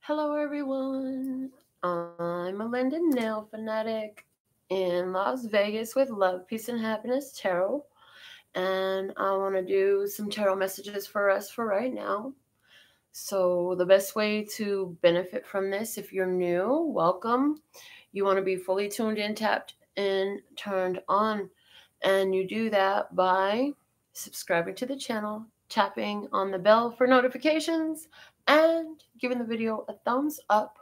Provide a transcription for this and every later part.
Hello, everyone. I'm Melinda, NailFanatic in Las Vegas with Love, Peace, and Happiness Tarot. And I want to do some tarot messages for us for right now. So, the best way to benefit from this, if you're new, welcome. You want to be fully tuned in, tapped and turned on. And you do that by subscribing to the channel, tapping on the bell for notifications, and giving the video a thumbs up.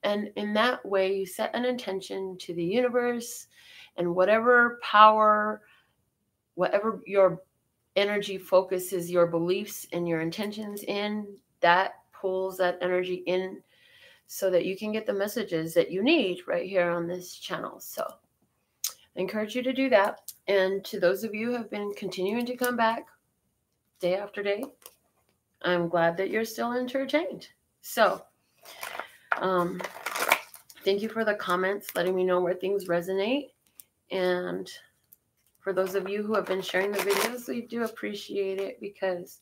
And in that way, you set an intention to the universe and whatever power, whatever your energy focuses your beliefs and your intentions in, that pulls that energy in so that you can get the messages that you need right here on this channel. So I encourage you to do that. And to those of you who have been continuing to come back day after day, I'm glad that you're still entertained. So thank you for the comments, letting me know where things resonate. And for those of you who have been sharing the videos, we do appreciate it, because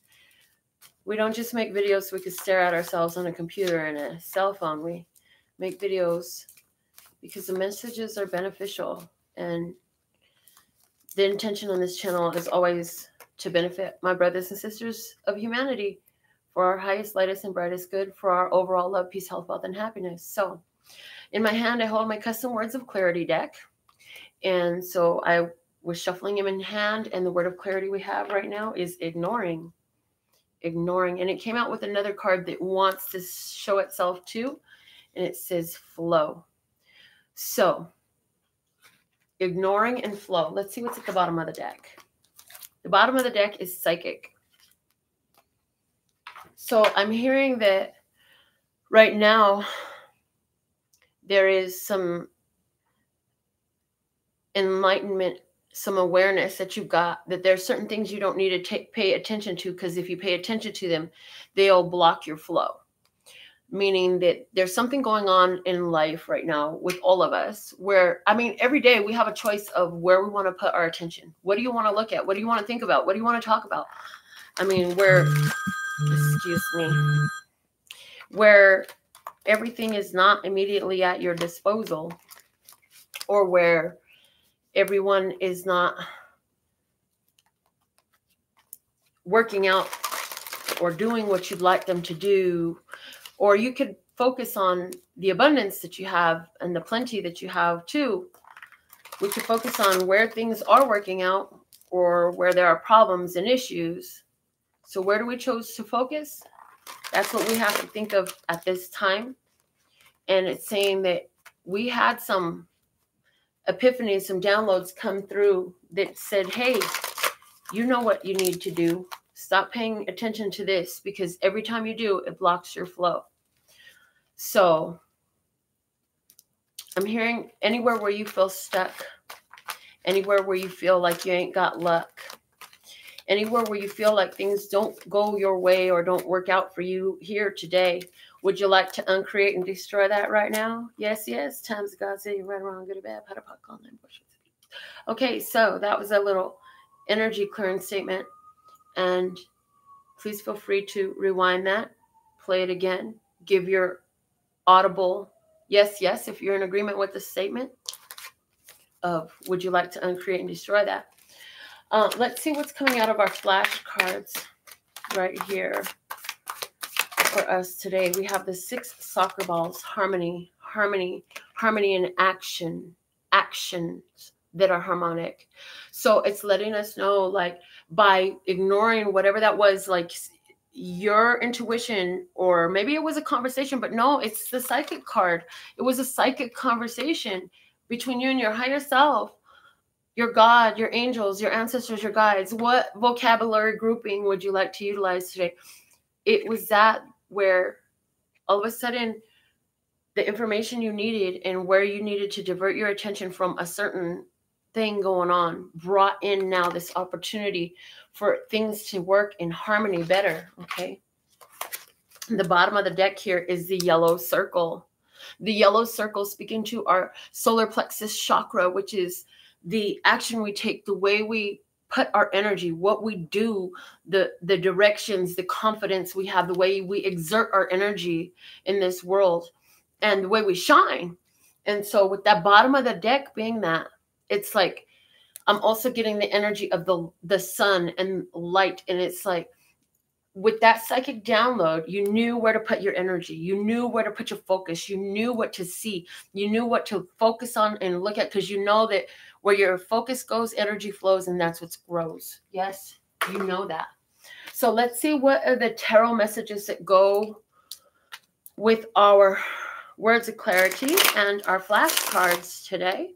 we don't just make videos so we can stare at ourselves on a computer and a cell phone. We make videos because the messages are beneficial. And the intention on this channel is always to benefit my brothers and sisters of humanity for our highest, lightest, and brightest good, for our overall love, peace, health, wealth, and happiness. So in my hand, I hold my custom Words of Clarity deck. And so I was shuffling them in hand, and the word of clarity we have right now is ignoring. Ignoring. And it came out with another card that wants to show itself too, and it says flow. So ignoring and flow. Let's see what's at the bottom of the deck. The bottom of the deck is psychic. So I'm hearing that right now there is some enlightenment, some awareness that you've got, that there's certain things you don't need to pay attention to, because if you pay attention to them, they'll block your flow. Meaning that there's something going on in life right now with all of us where, I mean, every day we have a choice of where we want to put our attention. What do you want to look at? What do you want to think about? What do you want to talk about? I mean, excuse me, where everything is not immediately at your disposal, or where everyone is not working out or doing what you'd like them to do. Or you could focus on the abundance that you have and the plenty that you have too. We could focus on where things are working out or where there are problems and issues. So where do we choose to focus? That's what we have to think of at this time. And it's saying that we had some epiphanies, some downloads come through that said, hey, you know what you need to do. Stop paying attention to this, because every time you do, it blocks your flow. So I'm hearing anywhere where you feel stuck, anywhere where you feel like you ain't got luck, anywhere where you feel like things don't go your way or don't work out for you here today. Would you like to uncreate and destroy that right now? Yes, yes. Times God say you're right, wrong, good or bad. Pat a puck on them bushes. Okay, so that was a little energy clearing statement. And please feel free to rewind that, play it again, give your audible yes, yes, if you're in agreement with the statement of would you like to uncreate and destroy that. Let's see what's coming out of our flashcards right here for us today. We have the 6 soccer balls, harmony, harmony, harmony in action, actions that are harmonic. So it's letting us know, like, by ignoring whatever that was, like your intuition, or maybe it was a conversation, but no, it's the psychic card. It was a psychic conversation between you and your higher self, your God, your angels, your ancestors, your guides. What vocabulary grouping would you like to utilize today? It was that where all of a sudden the information you needed and where you needed to divert your attention from a certain thing going on brought in now this opportunity for things to work in harmony better. Okay. The bottom of the deck here is the yellow circle. The yellow circle speaking to our solar plexus chakra, which is the action we take, the way we put our energy, what we do, the directions, the confidence we have, the way we exert our energy in this world, and the way we shine. And so with that bottom of the deck being that, it's like I'm also getting the energy of the sun and light. And it's like, with that psychic download, you knew where to put your energy. You knew where to put your focus. You knew what to see. You knew what to focus on and look at, because you know that where your focus goes, energy flows, and that's what grows. Yes, you know that. So let's see what are the tarot messages that go with our words of clarity and our flashcards today.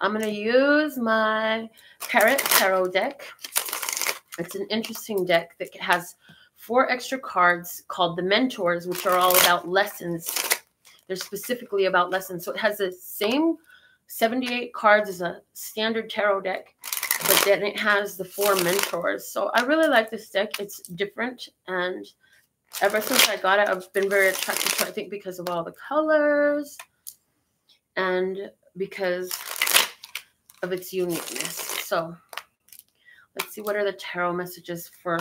I'm going to use my Parrot Tarot deck. It's an interesting deck that has 4 extra cards called the Mentors, which are all about lessons. They're specifically about lessons. So it has the same 78 cards as a standard tarot deck, but then it has the 4 Mentors. So I really like this deck. It's different, and ever since I got it, I've been very attracted to it, I think because of all the colors and because of its uniqueness. So let's see, what are the tarot messages for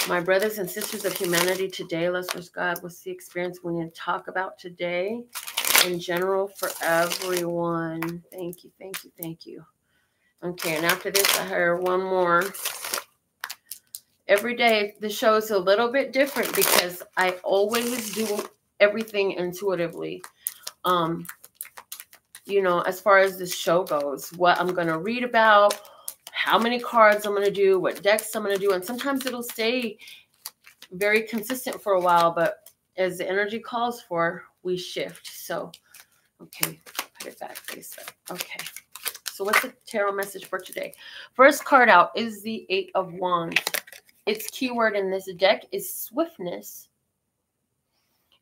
my brothers and sisters of humanity today? Lustrous God, what's the experience we need to talk about today in general for everyone? Thank you, thank you, thank you. Okay, and after this, I heard one more. Every day, the show is a little bit different because I always do everything intuitively. You know, as far as this show goes, what I'm going to read about, how many cards I'm going to do, what decks I'm going to do. And sometimes it'll stay very consistent for a while, but as the energy calls for, we shift. So, okay, put it back, face up. Okay, so what's the tarot message for today? First card out is the 8 of Wands. Its keyword in this deck is swiftness.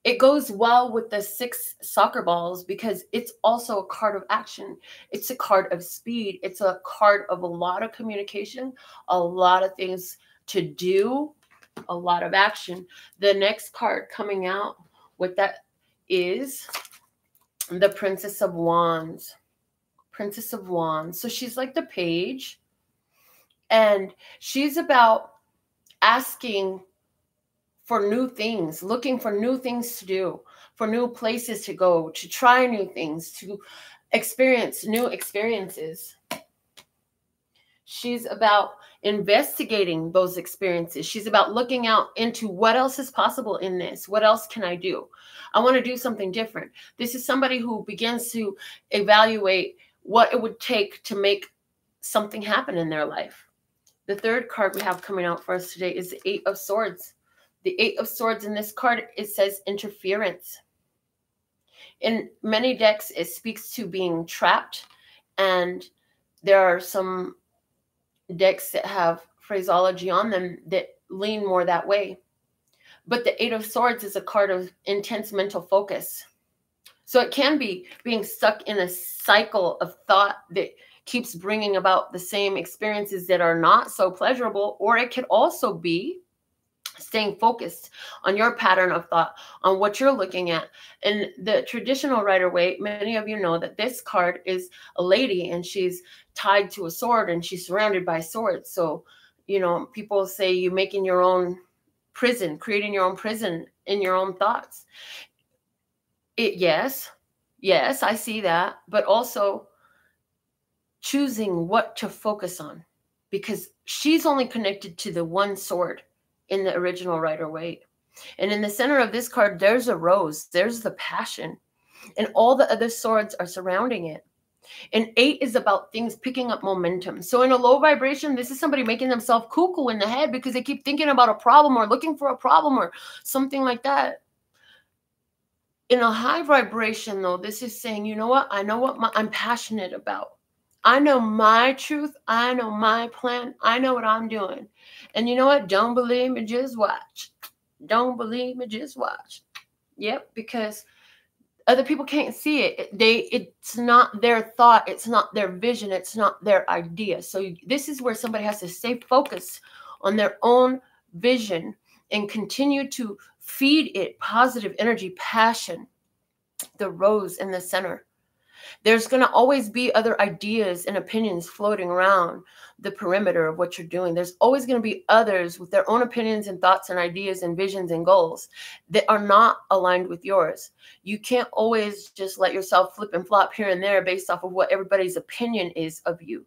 It goes well with the 6 soccer balls because it's also a card of action. It's a card of speed. It's a card of a lot of communication, a lot of things to do, a lot of action. The next card coming out with that is the Princess of Wands. Princess of Wands. So she's like the page, and she's about asking for new things, looking for new things to do, for new places to go, to try new things, to experience new experiences. She's about investigating those experiences. She's about looking out into what else is possible in this. What else can I do? I want to do something different. This is somebody who begins to evaluate what it would take to make something happen in their life. The third card we have coming out for us today is the 8 of Swords. The 8 of Swords in this card, it says interference. In many decks, it speaks to being trapped, and there are some decks that have phraseology on them that lean more that way. But the 8 of Swords is a card of intense mental focus. So it can be being stuck in a cycle of thought that keeps bringing about the same experiences that are not so pleasurable, or it could also be staying focused on your pattern of thought, on what you're looking at. In the traditional Rider-Waite, many of you know that this card is a lady, and she's tied to a sword, and she's surrounded by swords. So, you know, people say you're making your own prison, creating your own prison in your own thoughts. Yes, I see that, but also choosing what to focus on, because she's only connected to the one sword in the original Rider-Waite. And in the center of this card, there's a rose. There's the passion. And all the other swords are surrounding it. And 8 is about things picking up momentum. So in a low vibration, this is somebody making themselves cuckoo in the head because they keep thinking about a problem or looking for a problem or something like that. In a high vibration, though, this is saying, you know what? I know what I'm passionate about. I know my truth. I know my plan. I know what I'm doing. And you know what? Don't believe me, just watch. Don't believe me, just watch. Yep, because other people can't see it. It's not their thought. It's not their vision. It's not their idea. So this is where somebody has to stay focused on their own vision and continue to feed it positive energy, passion, the rose in the center. There's going to always be other ideas and opinions floating around the perimeter of what you're doing. There's always going to be others with their own opinions and thoughts and ideas and visions and goals that are not aligned with yours. You can't always just let yourself flip and flop here and there based off of what everybody's opinion is of you.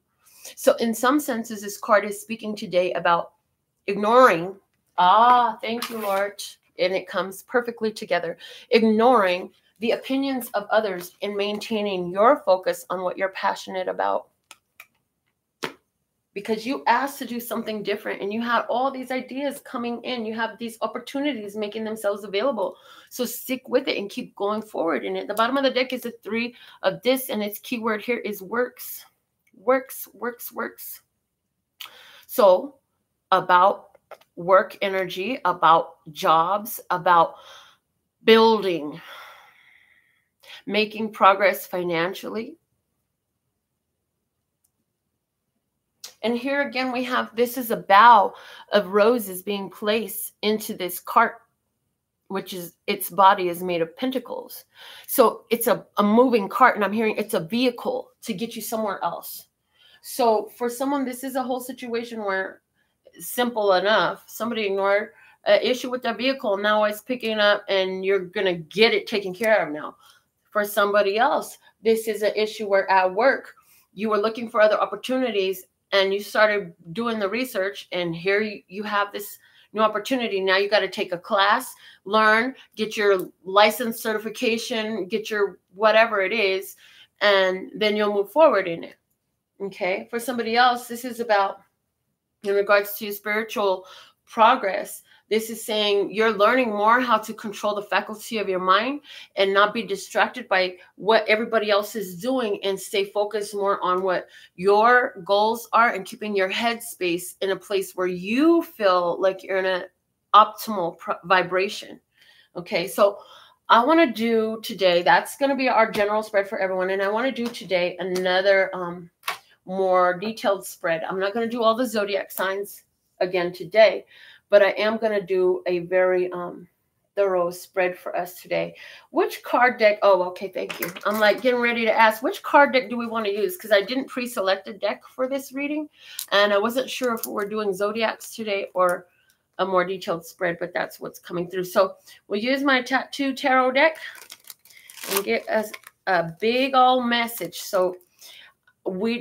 So in some senses, this card is speaking today about ignoring. Thank you, Lord. And it comes perfectly together. Ignoring the opinions of others and maintaining your focus on what you're passionate about. Because you asked to do something different and you had all these ideas coming in. You have these opportunities making themselves available. So stick with it and keep going forward in it. The bottom of the deck is the 3 of this, and its keyword here is works. Works, works, works. So about work energy, about jobs, about building, making progress financially. And here again, we have, this is a bough of roses being placed into this cart, which is, its body is made of pentacles. So it's a moving cart, and I'm hearing it's a vehicle to get you somewhere else. So for someone, this is a whole situation where, simple enough, somebody ignored an issue with their vehicle. Now it's picking up and you're going to get it taken care of now. For somebody else, this is an issue where at work, you were looking for other opportunities and you started doing the research, and here you have this new opportunity. Now you got to take a class, learn, get your license certification, get your whatever it is, and then you'll move forward in it. Okay. For somebody else, this is about, in regards to spiritual progress, this is saying you're learning more how to control the faculty of your mind and not be distracted by what everybody else is doing, and stay focused more on what your goals are and keeping your head space in a place where you feel like you're in an optimal vibration. Okay, so I want to do today, that's going to be our general spread for everyone. And I want to do today another more detailed spread. I'm not going to do all the zodiac signs again today, but I am going to do a very thorough spread for us today. Which card deck? Oh, okay, thank you. I'm like getting ready to ask, which card deck do we want to use? Because I didn't pre-select a deck for this reading, and I wasn't sure if we're doing zodiacs today or a more detailed spread, but that's what's coming through. So we'll use my tattoo tarot deck and get us a big old message. So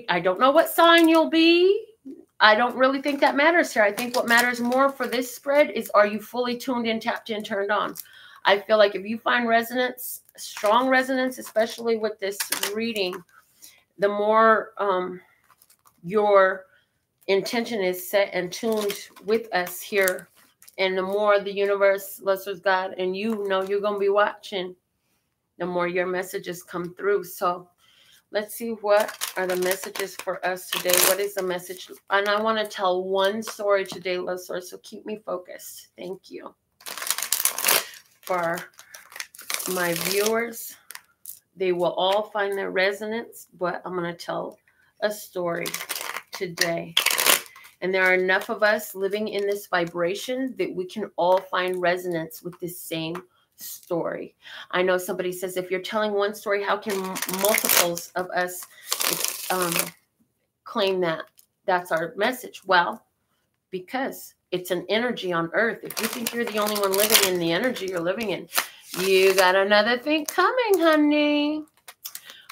I don't know what sign you'll be. I don't really think that matters here. I think what matters more for this spread is, are you fully tuned in, tapped in, turned on? I feel like if you find resonance, strong resonance, especially with this reading, the more your intention is set and tuned with us here, and the more the universe, Lesser's God, and you know you're going to be watching, the more your messages come through. So let's see, what are the messages for us today? What is the message? And I want to tell one story today, Lesser, so keep me focused. Thank you. For my viewers, they will all find their resonance, but I'm going to tell a story today. And there are enough of us living in this vibration that we can all find resonance with this same story. I know somebody says, if you're telling one story, how can multiples of us claim that that's our message? Well, because it's an energy on earth. If you think you're the only one living in the energy you're living in, you got another thing coming, honey.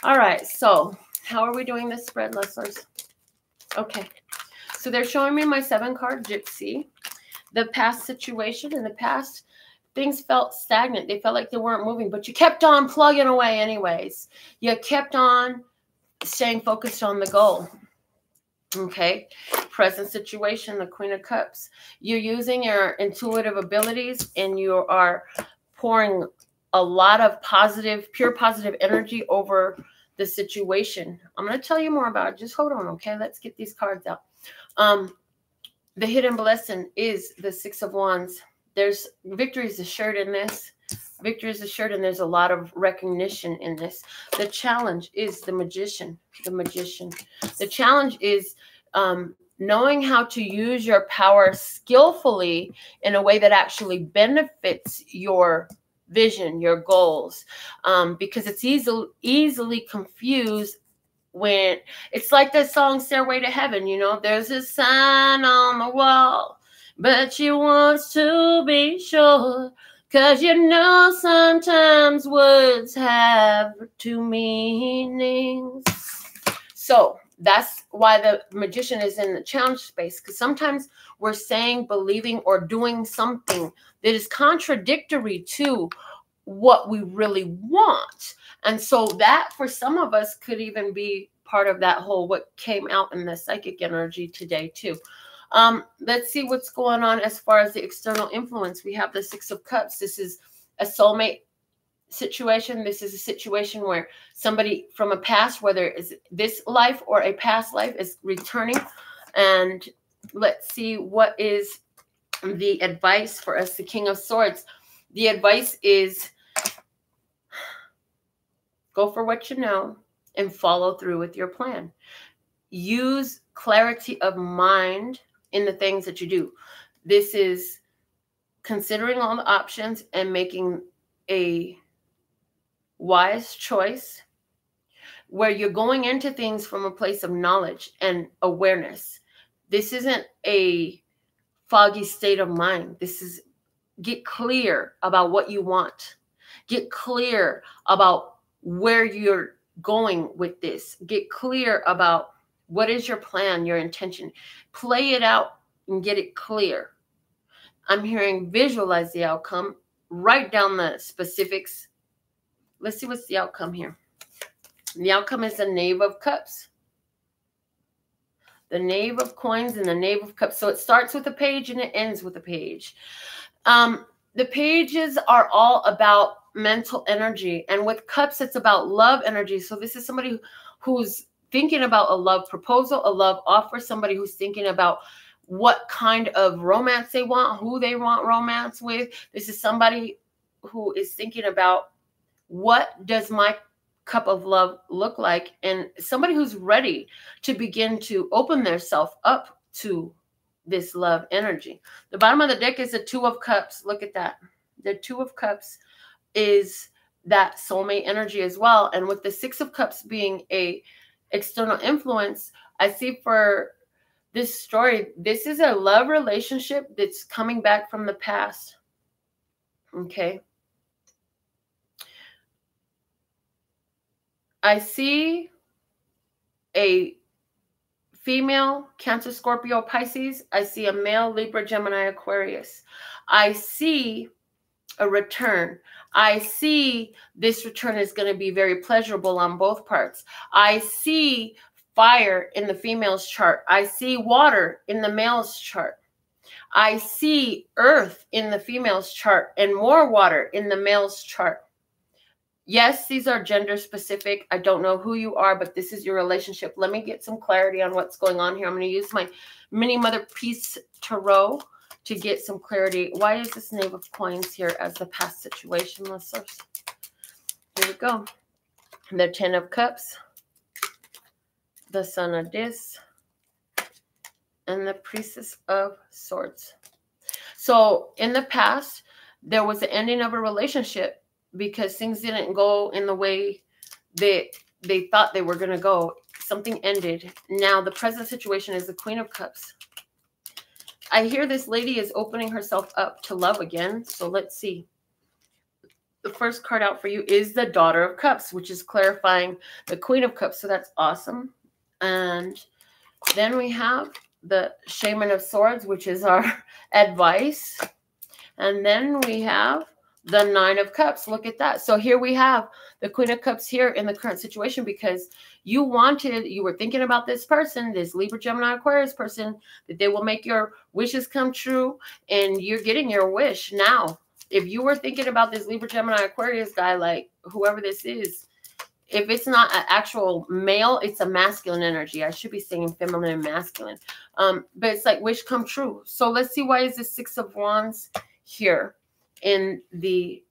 All right, so how are we doing this spread, Lesslers? Okay, so they're showing me my 7-card gypsy. The past situation, in the past, things felt stagnant. They felt like they weren't moving, but you kept on plugging away anyways. You kept on staying focused on the goal. Okay, present situation, the Queen of Cups. You're using your intuitive abilities, and you are pouring a lot of positive, pure positive energy over the situation. I'm going to tell you more about it. Just hold on, okay? Let's get these cards out. The hidden blessing is the 6 of Wands. There's victory is assured in this. Victory is assured, and there's a lot of recognition in this. The challenge is the magician. The magician. The challenge is knowing how to use your power skillfully in a way that actually benefits your vision, your goals, because it's easily confused when it's like the song Stairway to Heaven, you know, there's a sign on the wall, but she wants to be sure, 'cause you know sometimes words have two meanings. So that's why the magician is in the challenge space, because sometimes we're saying, believing, or doing something that is contradictory to what we really want. And so that for some of us could even be part of that whole what came out in the psychic energy today too. Let's see what's going on as far as the external influence. We have the Six of Cups. This is a soulmate situation. This is a situation where somebody from a past, whether it's this life or a past life, is returning. And let's see what is the advice for us. The King of Swords. The advice is go for what you know and follow through with your plan. Use clarity of mind in the things that you do. This is considering all the options and making a wise choice where you're going into things from a place of knowledge and awareness. This isn't a foggy state of mind. This is get clear about what you want. Get clear about where you're going with this. Get clear about what is your plan, your intention. Play it out and get it clear. I'm hearing visualize the outcome. Write down the specifics. Let's see what's the outcome here. The outcome is the Knave of Cups. The Knave of Coins and the Knave of Cups. So it starts with a page and it ends with a page. The pages are all about mental energy. And with cups, it's about love energy. So this is somebody who's thinking about a love proposal, a love offer, somebody who's thinking about what kind of romance they want, who they want romance with. This is somebody who is thinking about what does my cup of love look like, and somebody who's ready to begin to open themselves up to this love energy. The bottom of the deck is the Two of Cups. Look at that. The Two of Cups is that soulmate energy as well. And with the Six of Cups being a external influence, I see for this story, this is a love relationship that's coming back from the past. Okay. I see a female, Cancer, Scorpio, Pisces. I see a male, Libra, Gemini, Aquarius. I see a return. I see this return is going to be very pleasurable on both parts. I see fire in the female's chart. I see water in the male's chart. I see earth in the female's chart and more water in the male's chart. Yes, these are gender specific. I don't know who you are, but this is your relationship. Let me get some clarity on what's going on here. I'm going to use my Mini Mother Peace Tarot to get some clarity. Why is this Knave of Coins here as the past situation? Let's source. Here we go. The Ten of Cups, the Sun of Discs, and the Priestess of Swords. So in the past, there was the ending of a relationship because things didn't go in the way that they thought they were going to go. Something ended. Now the present situation is the Queen of Cups. I hear this lady is opening herself up to love again. So let's see. The first card out for you is the Daughter of Cups, which is clarifying the Queen of Cups. So that's awesome. And then we have the Shaman of Swords, which is our advice. And then we have the Nine of Cups. Look at that. So here we have the Queen of Cups here in the current situation because you were thinking about this person, this Libra, Gemini, Aquarius person, that they will make your wishes come true, and you're getting your wish now. If you were thinking about this Libra, Gemini, Aquarius guy, like whoever this is, if it's not an actual male, it's a masculine energy. I should be saying feminine and masculine. But it's like wish come true. So let's see, why is the Six of Wands here in the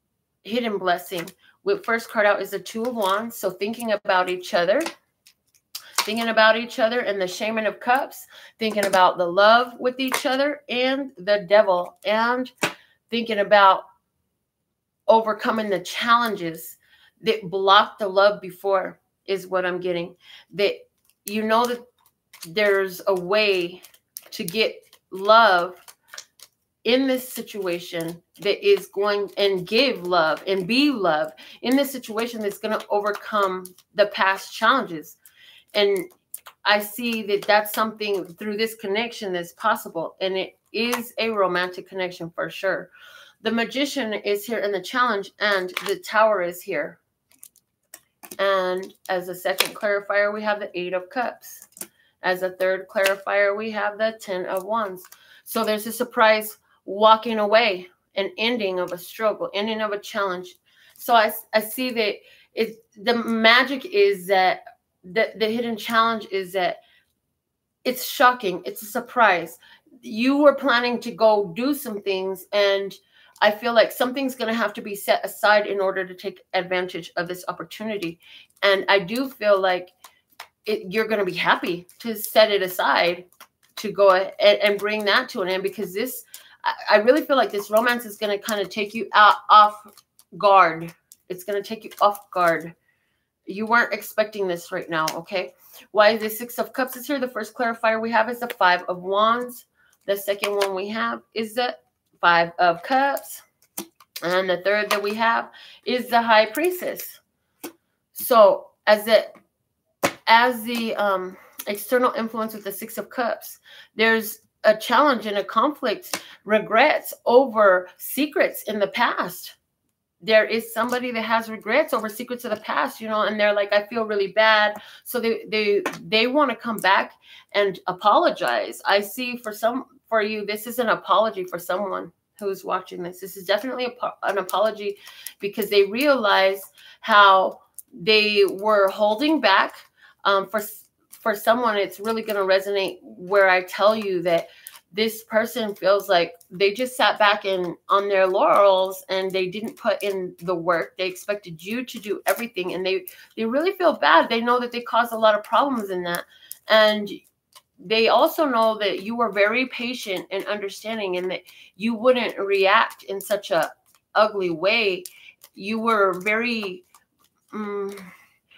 hidden blessing? With first card out is the Two of Wands. So thinking about each other. Thinking about each other, and the Shaman of Cups. Thinking about the love with each other, and the Devil. And thinking about overcoming the challenges that blocked the love before is what I'm getting. That you know that there's a way to get love in this situation that is going and give love and be love in this situation that's going to overcome the past challenges. And I see that that's something through this connection that's possible. And it is a romantic connection for sure. The Magician is here in the challenge, and the Tower is here. And as a second clarifier, we have the 8 of Cups. As a third clarifier, we have the 10 of Wands. So there's a surprise walking away, an ending of a struggle, ending of a challenge. So I see that the magic is that the hidden challenge is that it's shocking. It's a surprise. You were planning to go do some things, and I feel like something's going to have to be set aside in order to take advantage of this opportunity. And I do feel like you're going to be happy to set it aside to go ahead and bring that to an end, because this, I really feel like this romance is going to kind of take you off guard. It's going to take you off guard. You weren't expecting this right now, okay? Why the 6 of Cups is here? The first clarifier we have is the 5 of Wands. The second one we have is the 5 of Cups. And the third that we have is the High Priestess. So as the external influence with the 6 of Cups, there's a challenge and a conflict, regrets over secrets in the past. There is somebody that has regrets over secrets of the past, you know, and they're like, I feel really bad. So they want to come back and apologize. I see for you, this is an apology for someone who's watching this. This is definitely an apology, because they realize how they were holding back. For someone, it's really going to resonate where I tell you that this person feels like they just sat back on their laurels and they didn't put in the work. They expected you to do everything, and they really feel bad. They know that they caused a lot of problems in that. And they also know that you were very patient and understanding, and that you wouldn't react in such a ugly way. You were very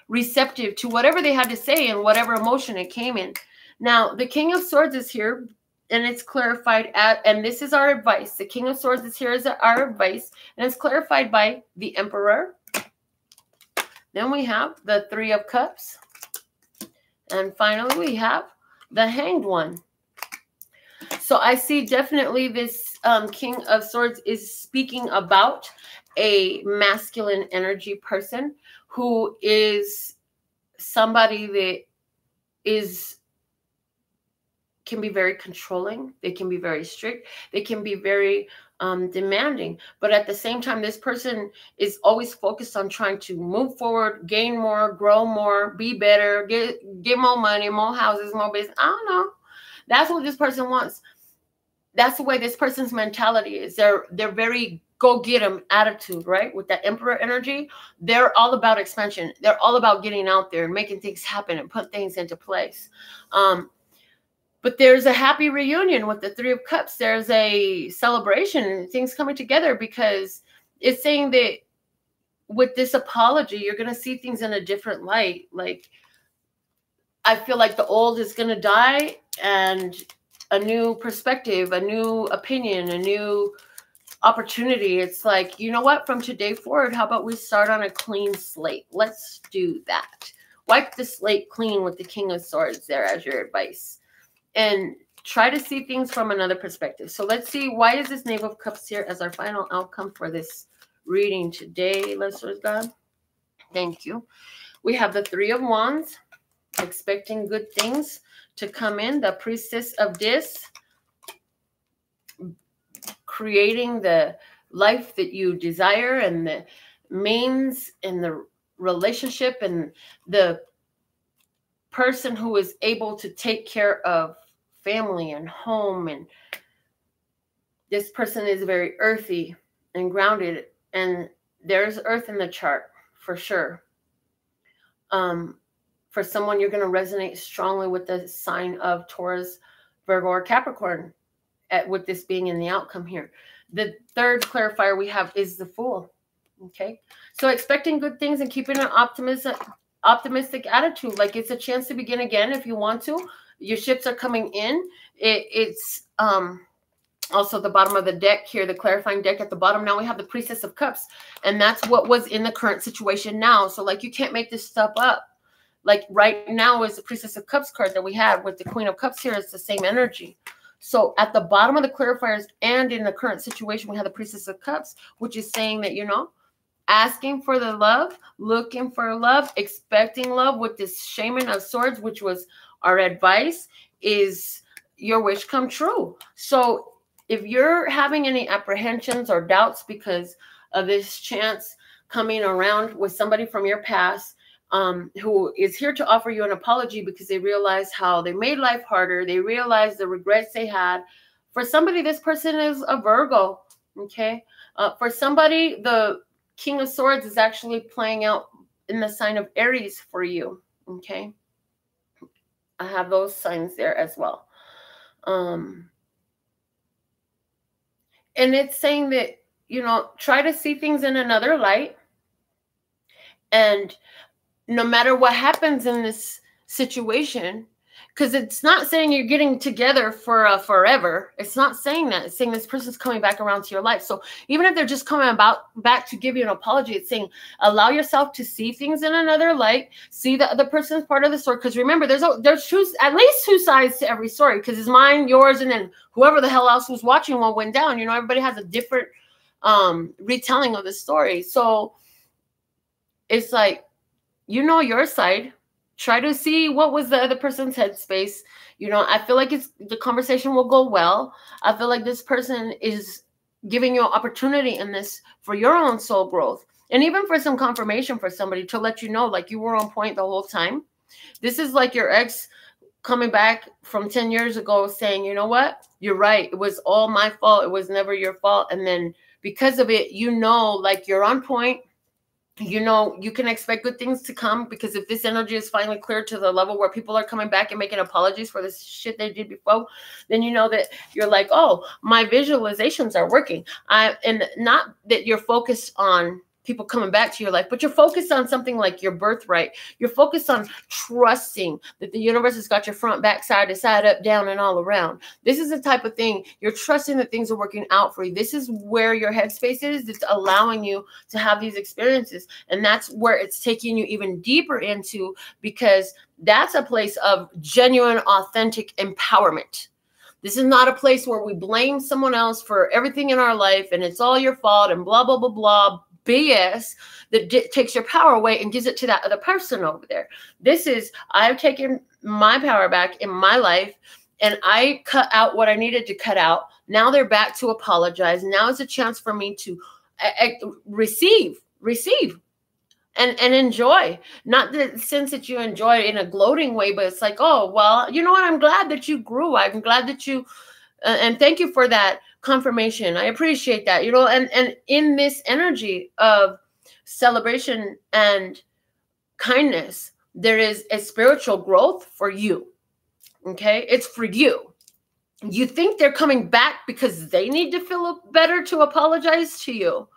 receptive to whatever they had to say and whatever emotion it came in. Now, the King of Swords is here, and it's clarified and this is our advice. The King of Swords is here as our advice, and it's clarified by the Emperor. Then we have the 3 of Cups. And finally, we have the Hanged One. So I see definitely this King of Swords is speaking about a masculine energy person who is somebody that can be very controlling. They can be very strict. They can be very demanding. But at the same time, this person is always focused on trying to move forward, gain more, grow more, be better, get more money, more houses, more business. I don't know. That's what this person wants. That's the way this person's mentality is. They're very go get them attitude, right? With that Emperor energy, they're all about expansion. They're all about getting out there and making things happen and put things into place. But there's a happy reunion with the 3 of Cups. There's a celebration and things coming together, because it's saying that with this apology, you're going to see things in a different light. Like, I feel like the old is going to die, and a new perspective, a new opinion, a new opportunity. It's like, you know what? From today forward, how about we start on a clean slate? Let's do that. Wipe the slate clean with the King of Swords there as your advice. And try to see things from another perspective. So let's see, why is this Knave of Cups here as our final outcome for this reading today, Lesser's God? Thank you. We have the 3 of Wands, expecting good things to come in. The Priestess of Dis, creating the life that you desire, and the means and the relationship and the person who is able to take care of family and home. And this person is very earthy and grounded, and there's earth in the chart for sure. For someone, you're going to resonate strongly with the sign of Taurus, Virgo, or Capricorn, with this being in the outcome here. The third clarifier we have is the Fool. Okay. So expecting good things and keeping an optimistic attitude. Like it's a chance to begin again if you want to. Your ships are coming in. It's also the bottom of the deck here, the clarifying deck at the bottom. Now we have the Priestess of Cups, and that's what was in the current situation now. So like you can't make this stuff up. Like right now is the Priestess of Cups card that we have with the Queen of Cups here. It's the same energy. So at the bottom of the clarifiers and in the current situation, we have the Priestess of Cups, which is saying that, you know, asking for the love, looking for love, expecting love with this Shaman of Swords, which was our advice, is your wish come true. So if you're having any apprehensions or doubts because of this chance coming around with somebody from your past, who is here to offer you an apology because they realize how they made life harder, they realize the regrets they had. For somebody, this person is a Virgo, okay? For somebody, the King of Swords is actually playing out in the sign of Aries for you, okay? I have those signs there as well. And it's saying that, you know, try to see things in another light. And no matter what happens in this situation, because it's not saying you're getting together for forever. It's not saying that. It's saying this person's coming back around to your life. So even if they're just coming back to give you an apology, it's saying allow yourself to see things in another light. See the other person's part of the story. Because remember, there's at least two sides to every story. Because it's mine, yours, and then whoever the hell else was watching what went down. You know, everybody has a different retelling of the story. So it's like, you know, your side. Try to see what was the other person's headspace. You know, I feel like the conversation will go well. I feel like this person is giving you an opportunity in this for your own soul growth. And even for some confirmation for somebody to let you know, like you were on point the whole time. This is like your ex coming back from 10 years ago saying, you know what? You're right. It was all my fault. It was never your fault. And then because of it, you know, like you're on point. You know, you can expect good things to come, because if this energy is finally cleared to the level where people are coming back and making apologies for this shit they did before, then you know that you're like, oh, my visualizations are working. And not that you're focused on people coming back to your life, but you're focused on something like your birthright. You're focused on trusting that the universe has got your front, back, side to side, up, down, and all around. This is the type of thing you're trusting that things are working out for you. This is where your headspace is. It's allowing you to have these experiences. And that's where it's taking you even deeper into, because that's a place of genuine, authentic empowerment. This is not a place where we blame someone else for everything in our life and it's all your fault and blah, blah, blah, blah. BS that takes your power away and gives it to that other person over there. This is, I've taken my power back in my life and I cut out what I needed to cut out. Now they're back to apologize. Now is a chance for me to receive and enjoy. Not the sense that you enjoy it in a gloating way, but it's like, oh, well, you know what? I'm glad that you grew. I'm glad that you, and thank you for that confirmation. I appreciate that, you know, and in this energy of celebration and kindness, there is a spiritual growth for you. Okay. It's for you. You think they're coming back because they need to feel better to apologize to you.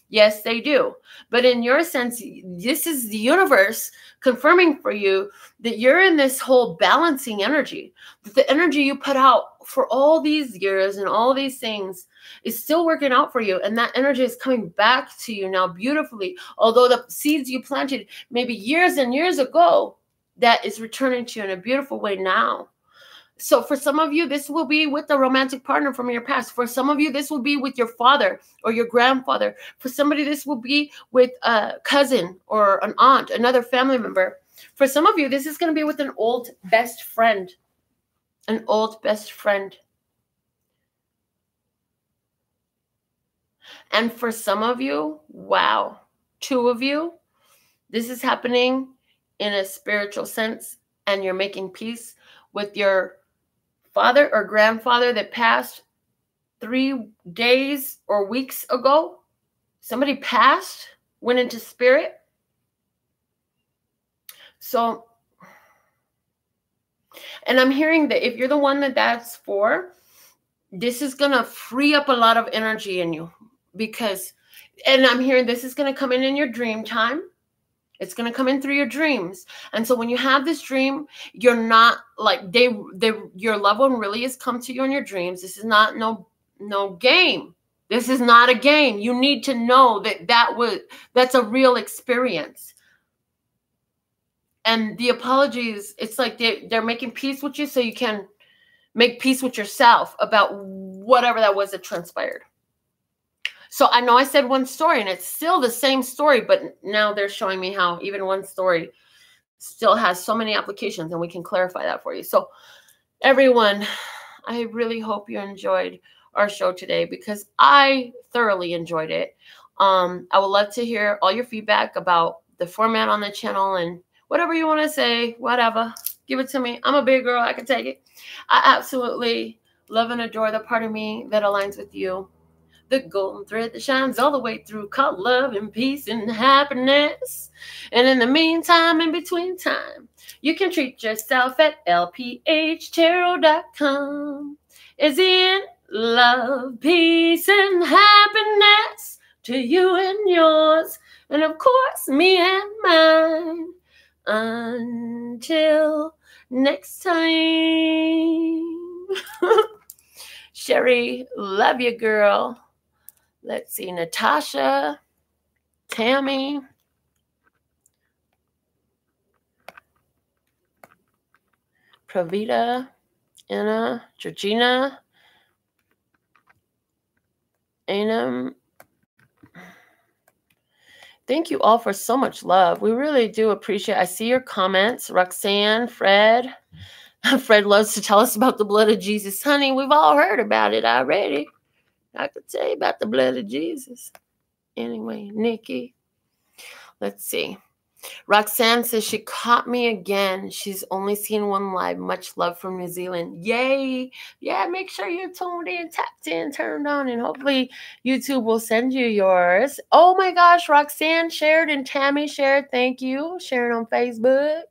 Yes, they do. But in your sense, this is the universe confirming for you that you're in this whole balancing energy, that the energy you put out for all these years and all these things is still working out for you. And that energy is coming back to you now beautifully. Although the seeds you planted maybe years and years ago, that is returning to you in a beautiful way now. So for some of you, this will be with a romantic partner from your past. For some of you, this will be with your father or your grandfather. For somebody, this will be with a cousin or an aunt, another family member. For some of you, this is going to be with an old best friend. An old best friend. And for some of you, wow, 2 of you, this is happening in a spiritual sense, and you're making peace with your father or grandfather that passed 3 days or weeks ago. Somebody passed, went into spirit. So, and I'm hearing that if you're the one that's for, this is going to free up a lot of energy in you, because And I'm hearing this is going to come in your dream time. It's going to come in through your dreams. And so when you have this dream, you're not like your loved one really has come to you in your dreams. This is not no game. This is not a game. You need to know that's a real experience. And the apologies, it's like they're making peace with you so you can make peace with yourself about whatever that was that transpired. So I know I said one story and it's still the same story, but now they're showing me how even one story still has so many applications, and we can clarify that for you. So everyone, I really hope you enjoyed our show today, because I thoroughly enjoyed it. I would love to hear all your feedback about the format on the channel and whatever you want to say, whatever. Give it to me. I'm a big girl. I can take it. I absolutely love and adore the part of me that aligns with you. The golden thread that shines all the way through, called love and peace and happiness. And in the meantime, in between time, you can treat yourself at lphtarot.com. Is in love, peace, and happiness to you and yours, and of course, me and mine. Until next time. Sherry, love you, girl. Let's see, Natasha, Tammy, Pravita, Anna, Georgina, Anam. Thank you all for so much love. We really do appreciate it. I see your comments. Roxanne, Fred. Fred loves to tell us about the blood of Jesus. Honey, we've all heard about it already. I could tell you about the blood of Jesus. Anyway, Nikki. Let's see. Roxanne says she caught me again. She's only seen one live. Much love from New Zealand. Yay. Yeah, make sure you're tuned in, tapped in, turned on, and hopefully YouTube will send you yours. Oh my gosh, Roxanne shared and Tammy shared. Thank you. Sharing on Facebook.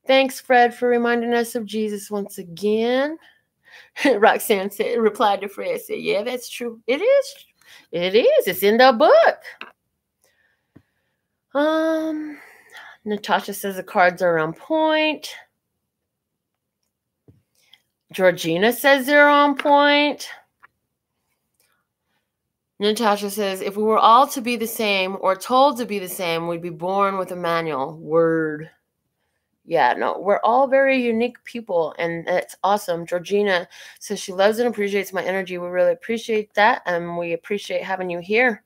Thanks, Fred, for reminding us of Jesus once again. Roxanne replied to Fred, said, yeah, that's true. It is. It is. It's in the book. Natasha says the cards are on point. Georgina says they're on point. Natasha says, if we were all to be the same or told to be the same, we'd be born with a manual. Word. Yeah, no, we're all very unique people, and it's awesome. Georgina says she loves and appreciates my energy. We really appreciate that, and we appreciate having you here.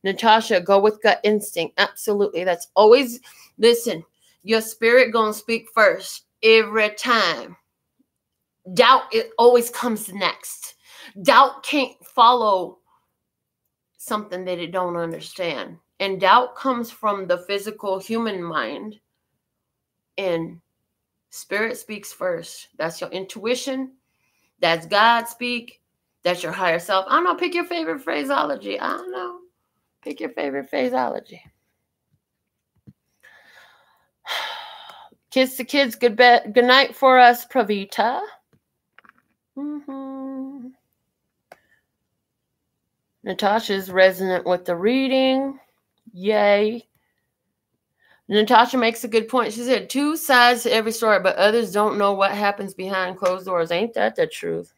Natasha, go with gut instinct. Absolutely. That's always, listen, your spirit gonna speak first every time. Doubt, it always comes next. Doubt can't follow something that it don't understand. And doubt comes from the physical human mind. And spirit speaks first. That's your intuition. That's God speak. That's your higher self. I don't know. Pick your favorite phraseology. I don't know. Pick your favorite phraseology. Kiss the kids. Good night for us, Pravita. Natasha's resonant with the reading. Yay. Natasha makes a good point. She said, 2 sides to every story, but others don't know what happens behind closed doors. Ain't that the truth?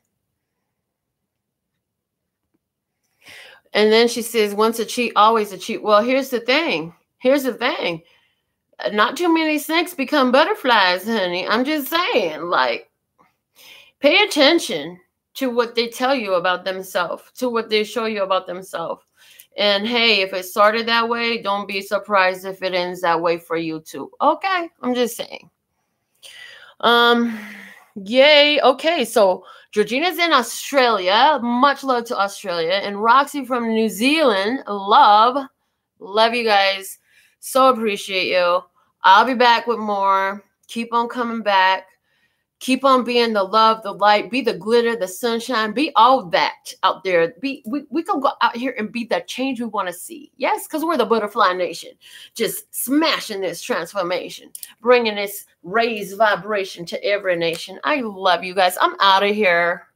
And then she says, once a cheat, always a cheat. Well, here's the thing. Here's the thing. Not too many snakes become butterflies, honey. I'm just saying, like, pay attention to what they tell you about themselves, to what they show you about themselves. And hey, if it started that way, don't be surprised if it ends that way for you too. Okay, I'm just saying. Yay. Okay, so Georgina's in Australia. Much love to Australia. And Roxy from New Zealand. Love you guys. So appreciate you. I'll be back with more. Keep on coming back. Keep on being the love, the light, be the glitter, the sunshine, be all that out there. We can go out here and be the change we want to see. Yes, because we're the Butterfly Nation. Just smashing this transformation, bringing this raised vibration to every nation. I love you guys. I'm out of here.